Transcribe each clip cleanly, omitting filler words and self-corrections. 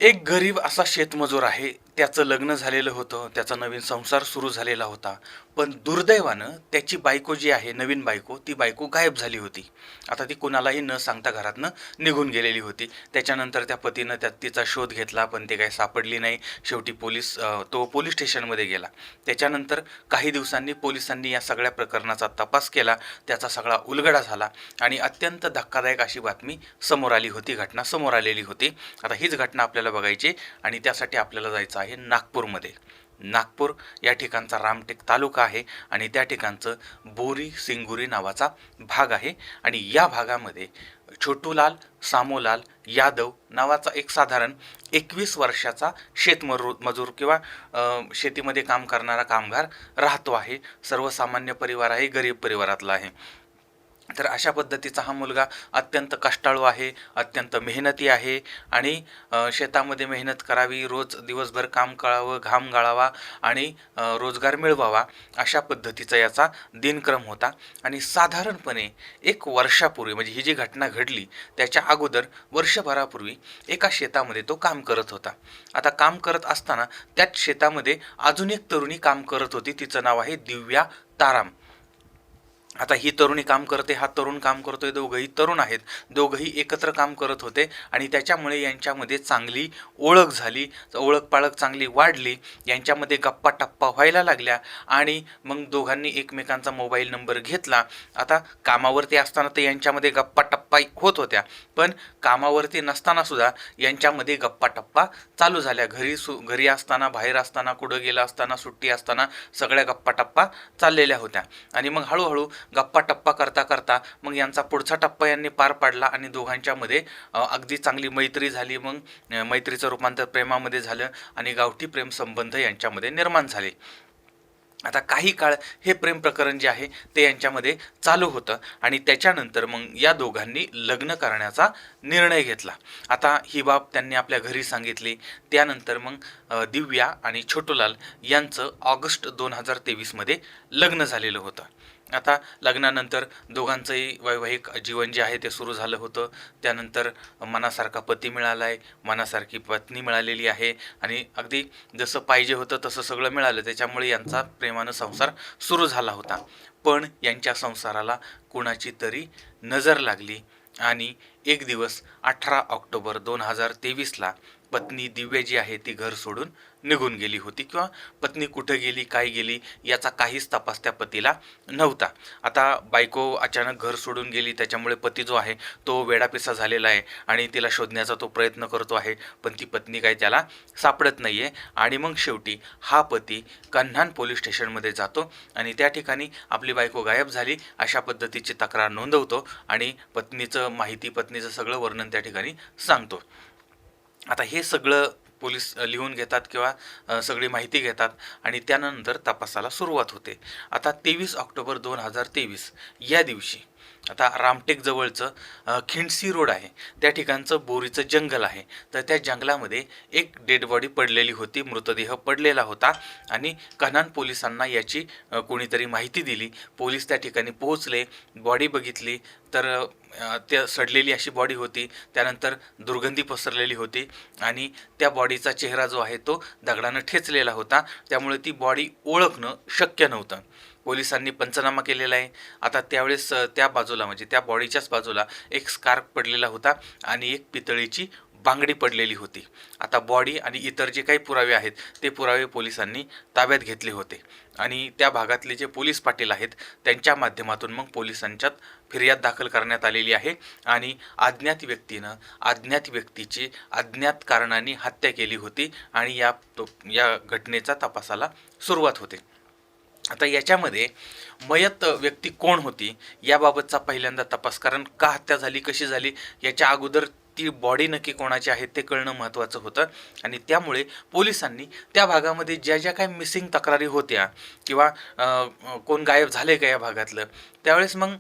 एक गरीब असा शेतमजूर आहे. त्याचं लग्न झालेलं होतं. त्याचा नवीन संसार सुरू झालेला होता. पण दुर्दैवानं त्याची बायको जी आहे, नवीन बायको, ती बायको गायब झाली होती. आता ती कुणालाही न सांगता घरातनं निघून गेलेली होती. त्याच्यानंतर त्या पतीनं तिचा शोध घेतला, पण ते काही सापडली नाही. शेवटी तो पोलीस स्टेशनमध्ये गेला. त्याच्यानंतर काही दिवसांनी पोलिसांनी या सगळ्या प्रकरणाचा तपास केला. त्याचा सगळा उलगडा झाला आणि अत्यंत धक्कादायक अशी बातमी समोर आली होती, घटना समोर आलेली होती. आता हीच घटना आपल्याला बघायची आणि त्यासाठी आपल्याला जायचं आहे नागपूरमध्ये. नागपूर या ठिकाणचा रामटेक तालुका आहे आणि त्या ठिकाणचं बोरी सिंगुरी नावाचा भाग आहे आणि या भागामध्ये छोटूलाल सामोलाल यादव नावाचा एक साधारण 21 वर्षाचा मजूर किंवा शेतीमध्ये काम करणारा कामगार राहतो आहे. सर्वसामान्य परिवार आहे, गरीब परिवारातला आहे. तर अशा पद्धतीचा हा मुलगा अत्यंत कष्टाळू आहे, अत्यंत मेहनती आहे आणि शेतामध्ये मेहनत करावी, रोज दिवसभर काम करावं, घाम गाळावा आणि रोजगार मिळवावा, अशा पद्धतीचा याचा दिनक्रम होता. आणि साधारणपणे एक वर्षापूर्वी, म्हणजे ही जी घटना घडली त्याच्या अगोदर वर्षभरापूर्वी एका शेतामध्ये तो काम करत होता. आता काम करत असताना त्याच शेतामध्ये अजून एक तरुणी काम करत होती. तिचं नाव आहे दिव्या ताराम. आता ही तरुणी काम करते, हा तरुण काम करतोय, दोघंही तरुण आहेत. दोघंही एकत्र काम करत होते आणि त्याच्यामुळे यांच्यामध्ये चांगली ओळख झाली, ओळख पाळख चांगली वाढली, यांच्यामध्ये गप्पा टप्पा व्हायला लागल्या आणि मग दोघांनी एकमेकांचा मोबाईल नंबर घेतला. आता कामावरती असताना तर यांच्यामध्ये गप्पा टप्पा होत होत्या, पण कामावरती नसताना सुद्धा यांच्यामध्ये गप्पा टप्पा चालू झाल्या. घरी असताना, बाहेर असताना, कुठं गेला असताना, सुट्टी असताना सगळ्या गप्पा टप्पा चाललेल्या होत्या. आणि मग हळूहळू गप्पा टप्पा करता करता मग यांचा पुढचा टप्पा यांनी पार पाडला आणि दोघांच्या मध्ये अगदी चांगली मैत्री झाली. मग मैत्रीचं रूपांतर प्रेमामध्ये झालं आणि गावठी प्रेम संबंध यांच्यामध्ये निर्माण झाले. आता काही काळ हे प्रेम प्रकरण जे आहे ते यांच्यामध्ये चालू होतं आणि त्याच्यानंतर मग या दोघांनी लग्न करण्याचा निर्णय घेतला. आता ही बाब त्यांनी आपल्या घरी सांगितली. त्यानंतर मग दिव्या आणि छोटूलाल यांचं ऑगस्ट 2023 लग्न झालेलं होतं. आता लग्नानंतर दोघांचंही वैवाहिक जीवन जे आहे ते सुरू झालं होतं. त्यानंतर मनासारखा पती मिळाला आहे, मनासारखी पत्नी मिळालेली आहे आणि अगदी जसं पाहिजे होतं तसं सगळं मिळालं. त्याच्यामुळे यांचा प्रेमानं संसार सुरू झाला होता. पण यांच्या संसाराला कुणाची तरी नजर लागली आणि एक दिवस 18 ऑक्टोबर 2023 पत्नी दिव्या जी आहे ती घर सोडून निघून गेली होती, किंवा पत्नी कुठं गेली, काय गेली याचा काहीच तपास त्या पतीला नव्हता. आता बायको अचानक घर सोडून गेली, त्याच्यामुळे पती जो आहे तो वेडापिसा झालेला आहे आणि तिला शोधण्याचा तो प्रयत्न करतो आहे, पण ती पत्नी काही त्याला सापडत नाही आहे. आणि मग शेवटी हा पती कन्हान पोलीस स्टेशनमध्ये जातो आणि त्या ठिकाणी आपली बायको गायब झाली अशा पद्धतीची तक्रार नोंदवतो आणि पत्नीचं सगळं वर्णन त्या ठिकाणी सांगतो. आता हे सगळं पोलीस लिहून घेतात किंवा सगळी माहिती घेतात आणि त्यानंतर तपासाला सुरुवात होते. आता 23 ऑक्टोबर 2023 या दिवशी आता रामटेक जवळचं खिंडसी रोड आहे, त्या ठिकाणचं बोरीचं जंगल आहे. तर त्या जंगलामध्ये एक डेड बॉडी पडलेली होती, मृतदेह पडलेला होता आणि कन्हान पोलिसांना याची कोणीतरी माहिती दिली. पोलीस त्या ठिकाणी पोहोचले, बॉडी बघितली तर त्या सडलेली अशी बॉडी होती. त्यानंतर दुर्गंधी पसरलेली होती आणि त्या बॉडीचा चेहरा जो आहे तो दगडानं ठेचलेला होता, त्यामुळे ती बॉडी ओळखणं शक्य नव्हतं. पोलिसांनी पंचनामा केलेला आहे. आता त्यावेळेस त्या बाजूला, म्हणजे त्या बॉडीच्याच बाजूला एक स्कार्फ पडलेला होता आणि एक पितळीची बांगडी पडलेली होती. आता बॉडी आणि इतर जे काही पुरावे आहेत ते पुरावे पोलिसांनी ताब्यात घेतले होते आणि त्या भागातले जे पोलीस पाटील आहेत त्यांच्या माध्यमातून मग पोलिसांच्यात फिर्याद दाखल करण्यात आलेली आहे आणि अज्ञात व्यक्तीची अज्ञात कारणांनी हत्या केली होती आणि या घटनेचा तपासाला सुरुवात होते. आता याच्यामध्ये मयत व्यक्ती कोण होती याबाबतचा पहिल्यांदा तपास, कारण का हत्या झाली, कशी झाली, याच्या अगोदर ती बॉडी नक्की कोणाची आहे ते कळणं महत्त्वाचं होतं. आणि त्यामुळे पोलिसांनी त्या भागामध्ये ज्या ज्या काही मिसिंग तक्रारी होत्या किंवा कोण गायब झाले का या भागातलं, त्यावेळेस मग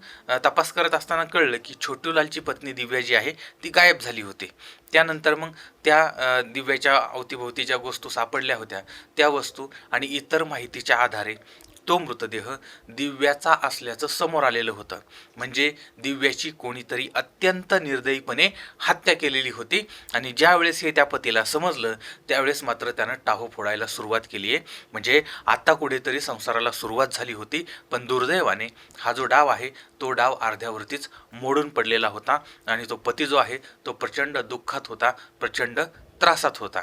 तपास करत असताना कळलं की छोटूलालची पत्नी दिव्या जी आहे ती गायब झाली होती. त्यानंतर मग त्या दिव्याच्या अवतीभोवती ज्या वस्तू सापडल्या होत्या त्या वस्तू आणि इतर माहितीच्या आधारे तो मृतदेह दिव्याचा असल्याचं समोर आलेलं होतं. म्हणजे दिव्याची कोणीतरी अत्यंत निर्दयीपणे हत्या केलेली होती. आणि ज्यावेळेस हे त्या पतीला समजलं त्यावेळेस मात्र त्यानं टाहो फोडायला सुरुवात केली आहे. म्हणजे आता कुठेतरी संसाराला सुरुवात झाली होती, पण दुर्दैवाने हा जो डाव आहे तो डाव अर्ध्यावरतीच मोडून पडलेला होता. आणि तो पती जो आहे तो प्रचंड दुःखात होता, प्रचंड त्रासात होता.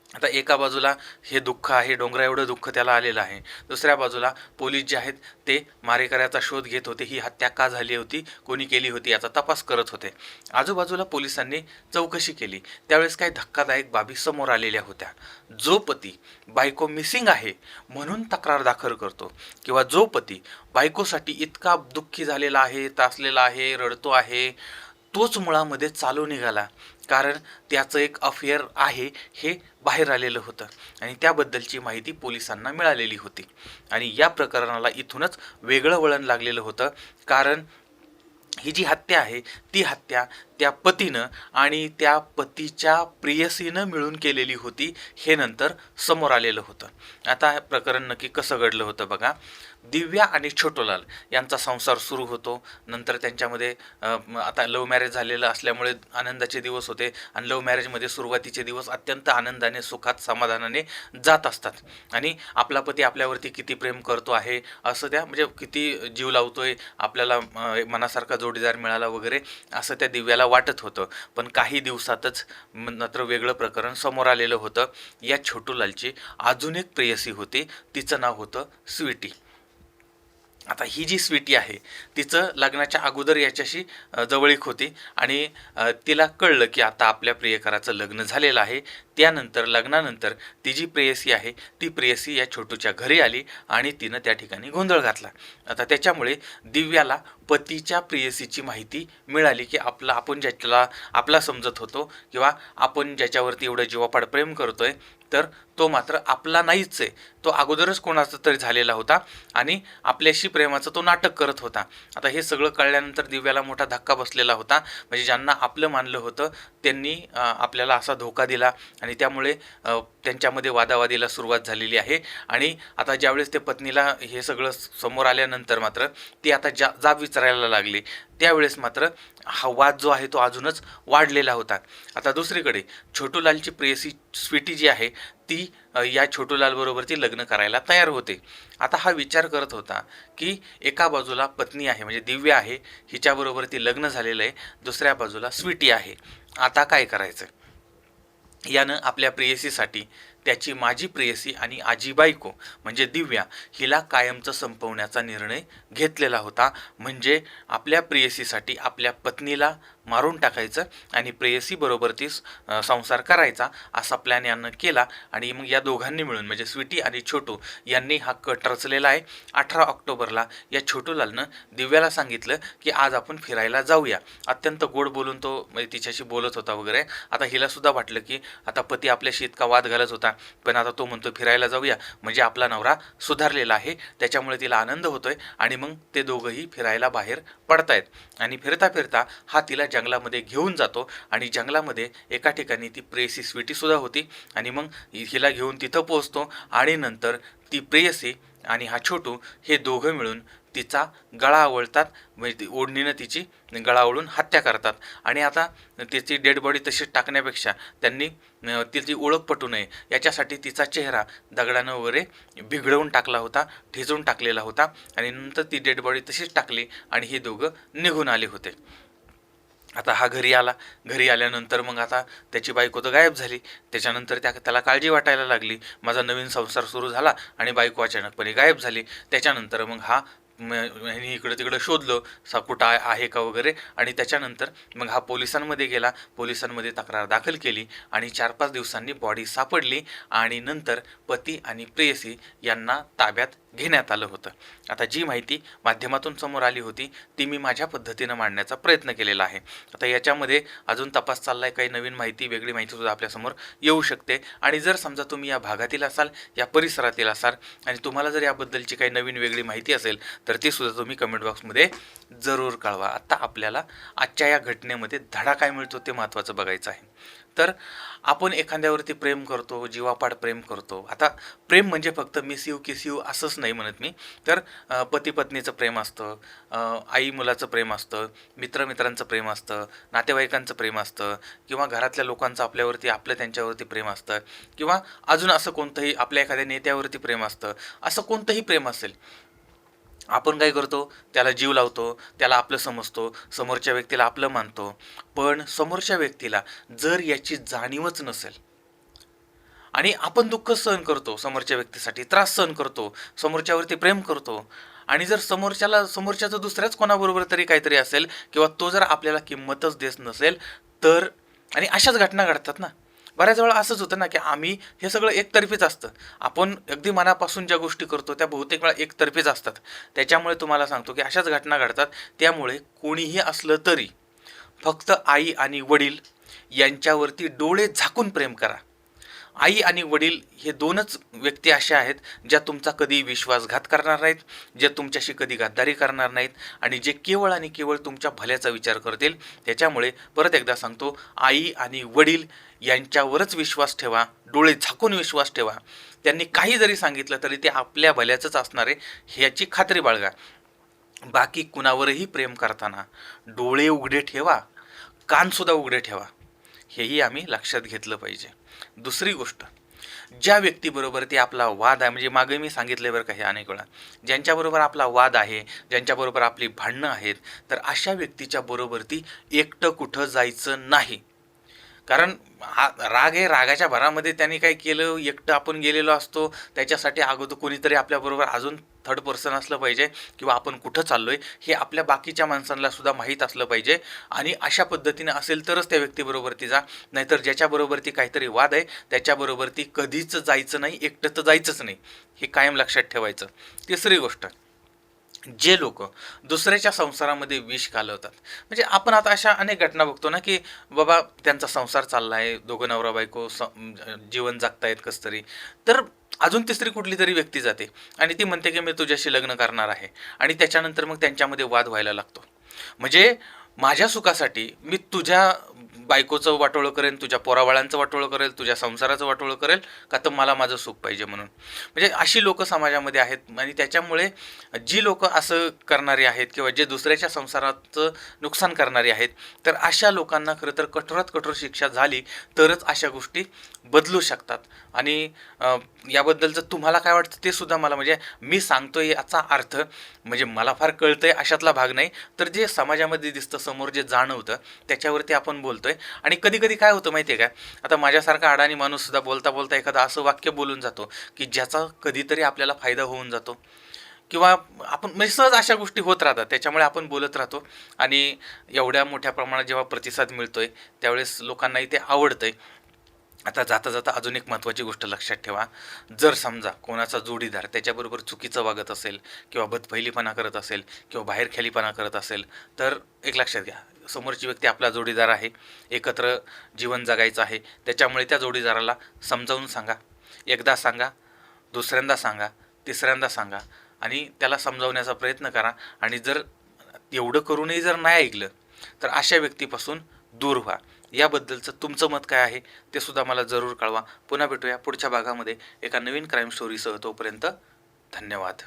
आता एका बाजूला हे दुःख आहे, डोंगरा एवढं दुःख त्याला आलेलं आहे. दुसऱ्या बाजूला पोलीस जे आहेत ते मारेकऱ्याचा शोध घेत होते. ही हत्या का झाली होती, कोणी केली होती याचा तपास करत होते. आजूबाजूला पोलिसांनी चौकशी केली. त्यावेळेस काही धक्कादायक बाबी समोर आलेल्या होत्या. जो पती बायको मिसिंग आहे म्हणून तक्रार दाखल करतो, किंवा जो पती बायकोसाठी इतका दुःखी झालेला आहे, त्रासलेला आहे, रडतो आहे, तोच मुळामध्ये चालू निघाला. कारण त्याचं एक अफेअर आहे हे बाहेर आलेलं होतं आणि त्याबद्दलची माहिती पोलिसांना मिळालेली होती. आणि या प्रकरणाला इथूनच वेगळं वळण लागलेलं होतं. कारण ही जी हत्या आहे ती हत्या त्या पतीनं आणि त्या पतीच्या प्रेयसीनं मिळून केलेली होती, हे नंतर समोर आलेलं होतं. आता हे प्रकरण नक्की कसं घडलं होतं बघा. दिव्या आणि छोटूलाल यांचा संसार सुरू होतो. नंतर त्यांच्यामध्ये आता लव्ह मॅरेज झालेलं असल्यामुळे आनंदाचे दिवस होते आणि लव्ह मॅरेजमध्ये सुरुवातीचे दिवस अत्यंत आनंदाने, सुखात, समाधानाने जात असतात. आणि आपला पती आपल्यावरती किती प्रेम करतो आहे असं त्या म्हणजे किती जीव लावतोय, आपल्याला मनासारखा जोडीदार मिळाला वगैरे असं त्या दिव्याला वाटत होतं. पण काही दिवसातच मात्र वेगळं प्रकरण समोर आलेलं होतं. या छोटूलालची अजून एक प्रेयसी होती, तिचं नाव होतं स्वीटी. आता ही जी स्वीटी आहे तिचं लग्नाच्या अगोदर याच्याशी जवळीक होती आणि तिला कळलं की आता आपल्या प्रियकराचं लग्न झालेलं आहे. त्यानंतर लग्नानंतर ती जी प्रेयसी आहे ती प्रेयसी या छोटूच्या घरी आली आणि तिनं त्या ठिकाणी गोंधळ घातला. आता त्याच्यामुळे दिव्याला पतीच्या प्रेयसीची माहिती मिळाली की आपण ज्याला आपला समजत होतो किंवा आपण ज्याच्यावरती एवढं जीवापाड प्रेम करतोय तर तो मात्र आपला नाहीच आहे, तो अगोदरच कोणाचा तरी झालेला होता आणि आपल्याशी प्रेमाचं तो नाटक करत होता. आता हे सगळं कळल्यानंतर दिव्याला मोठा धक्का बसलेला होता. म्हणजे ज्यांना आपलं मानलं होतं त्यांनी आपल्याला असा धोका दिला आणि त्यामुळे त्यांच्यामध्ये वादावादीला सुरुवात झालेली आहे. आणि आता ज्यावेळेस ते पत्नीला हे सगळं समोर आल्यानंतर मात्र ती आता जाब विचारायला लागली. त्यावेळेस मात्र हा वाद जो आहे तो अजूनच वाढलेला होता. आता दुसरीकडे छोटूलालची प्रेयसी स्वीटी जी आहे ती या छोटूलालबरोबर ती लग्न करायला तयार होते. आता हा विचार करत होता की एका बाजूला पत्नी आहे म्हणजे दिव्या आहे, हिच्याबरोबर ती लग्न झालेलं आहे, दुसऱ्या बाजूला स्वीटी आहे. आता काय करायचं. यानं आपल्या प्रेयसीसाठी त्याची माझी प्रेयसी आणि आजी बायको म्हणजे दिव्या हिला कायमचं संपवण्याचा निर्णय घेतलेला होता. म्हणजे आपल्या प्रेयसीसाठी आपल्या पत्नीला मारून टाकायचं आणि प्रेयसीबरोबर ती संसार करायचा असा प्लॅन यानं केला. आणि मग या दोघांनी मिळून म्हणजे स्वीटी आणि छोटू यांनी हा कट रचलेला आहे. 18 ऑक्टोबरला या छोटूलालनं दिव्याला सांगितलं की आज आपण फिरायला जाऊया. अत्यंत गोड बोलून तो म्हणजे तिच्याशी बोलत होता वगैरे. आता हिला सुद्धा वाटलं की आता पती आपल्याशी इतका वाद घालत होता पण आता तो म्हणतो फिरायला जाऊया म्हणजे आपला नवरा सुधारलेला आहे, त्याच्यामुळे तिला आनंद होतोय. आणि मग ते दोघंही फिरायला बाहेर पडतायत. आणि फिरता फिरता हा तिला जंगलामध्ये घेऊन जातो आणि जंगलामध्ये एका ठिकाणी ती प्रेयसी स्वीटी सुद्धा होती. आणि मग हिला घेऊन तिथं पोहोचतो आणि नंतर ती प्रेयसी आणि हा छोटू हे दोघं मिळून तिचा गळा आवळतात. म्हणजे ओढणीनं तिची गळा आवळून हत्या करतात. आणि आता तिची डेड बॉडी तशीच टाकण्यापेक्षा त्यांनी तिची ओळख पटू नये याच्यासाठी तिचा चेहरा दगडानं वगैरे बिघडवून टाकला होता, ठेचून टाकलेला होता. आणि नंतर ती डेड बॉडी तशीच टाकली आणि हे दोघं निघून आले होते. आता हा घरी आला. घरी आल्यानंतर मग आता त्याची बायको तर गायब झाली. त्याच्यानंतर त्याला काळजी वाटायला लागली, माझा नवीन संसार सुरू झाला आणि बायको अचानकपणे गायब झाली. त्याच्यानंतर मग हा इकडं तिकडं शोधलं कुठं आहे का वगैरे. आणि त्याच्यानंतर मग हा पोलिसांमध्ये गेला, पोलिसांमध्ये तक्रार दाखल केली आणि 4-5 दिवसांनी बॉडी सापडली आणि नंतर पती आणि प्रेयसी यांना ताब्यात घेण्यात आलं होतं. आता जी माहिती माध्यमातून समोर आली होती ती मी माझ्या पद्धतीनं मांडण्याचा प्रयत्न केलेला आहे. आता याच्यामध्ये अजून तपास चाललाय, काही नवीन माहिती, वेगळी माहिती सुद्धा आपल्यासमोर येऊ शकते. आणि जर समजा तुम्ही या भागातील असाल, या परिसरातील असाल आणि तुम्हाला जर याबद्दलची काही नवीन वेगळी माहिती असेल तर ती सुद्धा तुम्ही कमेंट बॉक्समध्ये जरूर कळवा. आता आपल्याला आजच्या या घटनेमध्ये धडा काय मिळतो ते महत्त्वाचं बघायचं आहे. तर आपण एखाद्यावरती प्रेम करतो, जीवापाड प्रेम करतो. आता प्रेम म्हणजे फक्त मिस यू, किस यू असंच नाही म्हणत मी. तर पती-पत्नीचं प्रेम असतं, आई-मुलाचं प्रेम असतं, मित्र-मित्रांचं प्रेम असतं, नातेवाईकांचं प्रेम असतं किंवा घरातल्या लोकांचं आपल्यावरती, आपलं त्यांच्यावरती प्रेम असतं किंवा अजून असं कोणतंही आपल्या एखाद्या नेत्यावरती प्रेम असतं. असं कोणतंही प्रेम असेल, आपण काय करतो, त्याला जीव लावतो, त्याला आपलं समजतो, समोरच्या व्यक्तीला आपलं मानतो. पण समोरच्या व्यक्तीला जर याची जाणीवच नसेल आणि आपण दुःख सहन करतो, समोरच्या व्यक्तीसाठी त्रास सहन करतो, समोरच्यावरती प्रेम करतो आणि जर समोरच्याचं दुसऱ्याच कोणाबरोबर तरी काहीतरी असेल किंवा तो जर आपल्याला किंमतच देत नसेल, तर आणि अशाच घटना घडतात ना. बऱ्याच वेळा असंच होतं ना, की आम्ही हे सगळं एकतर्फीच असतं. आपण अगदी मनापासून ज्या गोष्टी करतो त्या बहुतेक वेळा एकतर्फीच असतात. त्याच्यामुळे तुम्हाला सांगतो, की अशाच घटना घडतात. त्यामुळे कोणीही असलं तरी फक्त आई आणि वडील यांच्यावरती डोळे झाकून प्रेम करा. आई आणि वडील हे दोनच व्यक्ती अशा आहेत ज्या तुमचा कधी विश्वासघात करणार नाहीत, जे तुमच्याशी कधी गद्दारी करणार नाहीत आणि जे केवळ आणि केवळ तुमच्या भल्याचा विचार करतील. त्याच्यामुळे परत एकदा सांगतो, आई आणि वडील यांच्यावरच विश्वास ठेवा, डोळे झाकून विश्वास ठेवा. त्यांनी काही जरी सांगितलं तरी ते आपल्या भल्याचंच असणार आहे ह्याची खात्री बाळगा. बाकी कुणावरही प्रेम करताना डोळे उघडे ठेवा, कानसुद्धा उघडे ठेवा. हेही आम्ही लक्षात घेतलं पाहिजे. दुसरी गोष्ट, ज्या व्यक्तीबरोबर ती आपला वाद आहे, म्हणजे मागे मी सांगितले बरं का हे अनेक वेळा, ज्यांच्याबरोबर आपला वाद आहे, ज्यांच्याबरोबर आपली भांडणं आहेत, तर अशा व्यक्तीच्या बरोबर ती एकटं कुठं जायचं नाही. कारण हा राग आहे, रागाच्या भरामध्ये त्यांनी काय केलं, एकटं आपण गेलेलो असतो, त्याच्यासाठी अगोदर कोणीतरी आपल्याबरोबर अजून थर्ड पर्सन असलं पाहिजे किंवा आपण कुठं चाललोय हे आपल्या बाकीच्या माणसांना सुद्धा माहीत असलं पाहिजे. आणि अशा पद्धतीने असेल तरच त्या व्यक्तीबरोबर ती जा, नाहीतर ज्याच्याबरोबर ती काहीतरी वाद आहे त्याच्याबरोबर ती कधीच जायचं नाही, एकटं तर जायचंच नाही, हे कायम लक्षात ठेवायचं. तिसरी गोष्ट, जे लोक दुसऱ्याच्या संसारामध्ये विष घालवतात, म्हणजे आपण आता अशा अनेक घटना बघतो ना, की बाबा त्यांचा संसार चालला आहे, दोघं नवरा बायको जीवन जगतायत कसं तरी, तर अजून तिसरी कुठली तरी व्यक्ती जाते आणि ती म्हणते की मी तुझ्याशी लग्न करणार आहे आणि त्याच्यानंतर मग त्यांच्यामध्ये वाद व्हायला लागतो. म्हणजे माझ्या सुखासाठी मी तुझ्या बायकोचं वाटोळं करेन, तुझ्या पोराबाळांचं वाटोळं करेल, तुझ्या संसाराचं वाटोळं करेल, का तर मला माझं सुख पाहिजे म्हणून. म्हणजे अशी लोक समाजामध्ये आहेत आणि त्याच्यामुळे जी लोक असं करणारी आहेत किंवा जे दुसऱ्याच्या संसाराचं नुकसान करणारी आहेत, तर अशा लोकांना खरं तर कठोरात कठोर शिक्षा झाली तरच अशा गोष्टी बदलू शकतात. आणि याबद्दलचं तुम्हाला काय वाटतं ते सुद्धा मला, म्हणजे मी सांगतोय याचा अर्थ म्हणजे मला फार कळतंय अशातला भाग नाही, तर जे समाजामध्ये दिसतं, समोर जे जाणवतं त्याच्यावरती आपण बोलतोय. आणि कधी कधी काय होतं माहिती आहे का, आता माझ्यासारखा अडाणी माणूस सुद्धा बोलता बोलता एखादा असं वाक्य बोलून जातो की ज्याचा कधीतरी आपल्याला फायदा होऊन जातो किंवा आपण म्हणजे सहज अशा गोष्टी होत राहतात, त्याच्यामुळे आपण बोलत राहतो. आणि एवढ्या मोठ्या प्रमाणात जेव्हा प्रतिसाद मिळतोय त्यावेळेस लोकांनाही ते आवडतंय. आता जाता जाता अजून एक महत्त्वाची गोष्ट लक्षात ठेवा, जर समजा कोणाचा जोडीदार त्याच्याबरोबर चुकीचं वागत असेल किंवा बदफैलीपणा करत असेल किंवा बाहेरखेलीपणा करत असेल, तर एक लक्षात घ्या, समोरची व्यक्ती आपला जोडीदार आहे, एकत्र जीवन जगायचं आहे, त्याच्यामुळे त्या जोडीदाराला समजावून सांगा. एकदा सांगा, दुसऱ्यांदा सांगा, तिसऱ्यांदा सांगा आणि त्याला समजावण्याचा प्रयत्न करा. आणि जर एवढं करूनही जर नाही ऐकलं तर अशा व्यक्तीपासून दूर व्हा. याबद्दलचं तुमचं मत काय आहे ते सुद्धा मला जरूर कळवा. पुन्हा भेटूया पुढच्या भागामध्ये एका नवीन क्राईम स्टोरीसह. तोपर्यंत धन्यवाद.